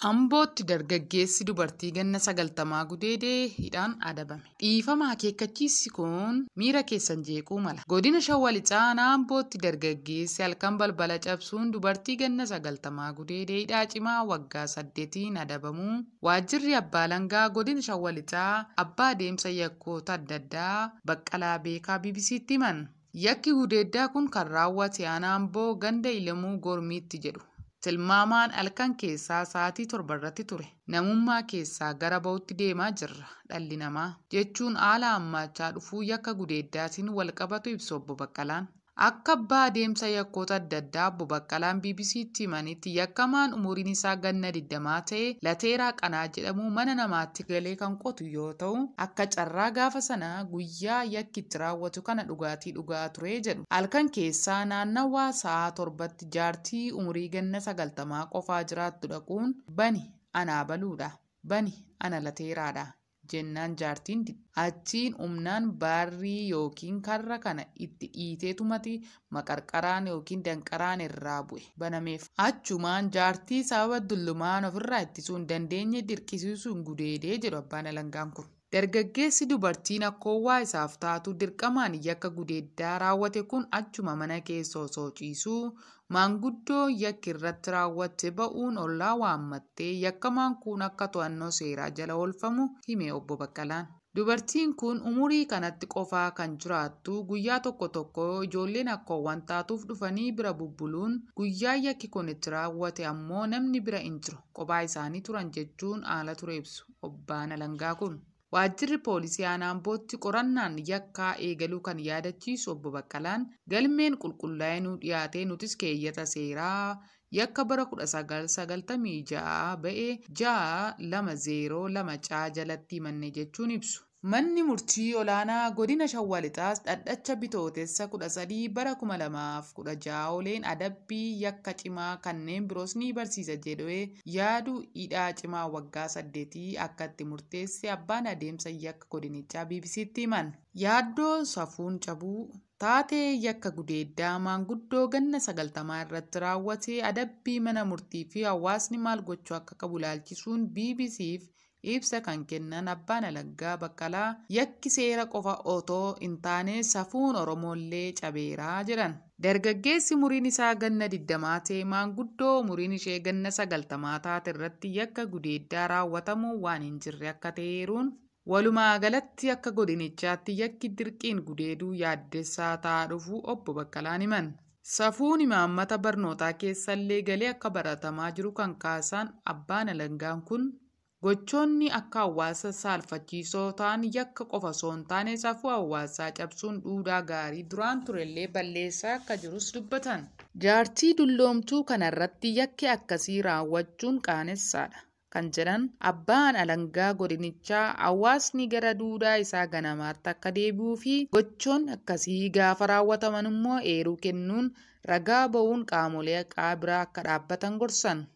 Ambootti dargaggeessi dubartii ganna 90 gudeedee hidhaan adabame. Dhiifama akeekkachiisi kun miira keessan jeequu mala. Godina Shawaa Lixaa Ambootti dargaggeessi halkan balbala cabsuun dubartii ganna 90 gudeedee hidhaa cimaa waggaa 8 adabamuu waajjirri abbaa alangaa godina Shawaa Lixaa abbaa adeemsa yakkoota adda addaa Baqqalaa Beekaa BBC'tti himan. Yakki gudeeddaa kun kan raawwate aanaa Amboo ganda Ilamuu Gormiitti jedhu. Tilmaamaan halkan keessaa sa'aatii 7 irratti ture. Namummaa keessaa gara ba'uutti deemaa jirra dhalli namaa jechuun haala hammaachaa dhufuu yakka gudeeddaatiin wal qabatu ibsu obbo Baqqalaan. Akka abbaa adeemsa yakkoota adda addaa obbo Baqqalaan BBC'tti himanitti yakkamaan umuriin isaa ganna 20 ta'e Lateeraa Qanaa jedhamu mana namaatti galee kan qotu yoo ta'u akka carraa gaafa sana guyyaa yakki itti raawwatu kana dhugaatii dhugaa ture jedhu. Halkan keessaa naannawaa sa'a 7tti jaartii umurii ganna 90 qofaa jiraattu dhaquun bani anaa baluudha bani ana Lateeraadha jennaan jaartiin achiin humnaan baarrii yookiin karra kana itti dhiiteetumati maqarqaraan yookiin danqaraan irraa bu'e banameef. Achumaan jaartii sababa dullumaan ofirraa ittisuu hin dandeenye dirqisiisuun gudeedee jedhu abbaan alangaan kun. Dargaggeessi dubartiin akkoowwaa isaaf taatu dirqamaan yakka gudeeddaa raawwate kun achuma mana keessa osoo ciisuu maanguddoo yakki irratti raawwatte ba'uun ollaa waammattee yakkamaan kun akka to'annoo seeraa jala oolfamu hime obbo Baqqalaan. Dubartiin kun umurii kanatti qofaa kan jiraattu guyyaa tokko ijoolleen akkoowwan taatuuf dhufanii bira bubbuluun guyyaa yakki kun itti raawwate ammoo namni bira hin jiru kophaa isaanii turan jechuun haala ture ibsu abbaan alangaa kun. Waajjirri poolisii aanaa Ambootti qorannaan yakkaa eegaluu kan yaadachiisu obbo Baqqalaan galmeen qulqullaa'ee nu dhiyaate nutis keeyyata seeraa yakka bara 1996 ba'ee 620 jalatti himanne jechuun ibsu. Manni murtii olaanaa godina Shawaa Lixaas dhaddacha bitootessa 13 bara 2016 oleen adabbii yakka cimaa kanneen biroos ni barsiisa jedhee yaadu hidhaa cimaa waggaa 8 akka itti murteesse abbaan adeemsa yakka godinichaa BBC'tti himan. Yaaddoo safuun cabuu taatee yakka gudeeddaa maanguddoo ganna 90 irratti raawwate adabbii mana murtii fi hawaasni maal gochuu akka qabu ilaalchisuun BBC'f ibsa kan kennan abbaan alangaa Baqqalaa yakki seera qofa otoo hin taane safuun Oromoollee cabeeraa jedhan. Dargaggeessi umuriin isaa ganna 20 ta'e maanguddoo umuriin ishee ganna 90 taate irratti yakka gudeeddaa raawwatamuu waan hin jirre akka ta'eeruun walumaa galatti akka godinichaatti yakki dirqiin gudeeduu yaaddessaa ta'aa dhufu obbo Baqqalaan himan. Safuun imaammata barnootaa keessallee galee akka baratamaa jiru kan kaasan abbaan alangaan kun gochoonni akka hawaasa saalfachiisoo ta'an yakka qofa osoo hin taane safuu hawaasaa cabsuun duudhaa gaarii duraan turellee balleessaa akka jirus dubbatan. Jaartii dulloomtuu kanarratti yakki akkasii raawwachuun qaanessaadha kan jedhan abbaan alangaa godinichaa hawaasni gara duudhaa isaa ganamaatti akka deebi'uu fi gochoon akkasii gaafa raawwataman immoo eeruu kennuun ragaa ba'uun qaamolee biraa akka dhaabbatan gorsan.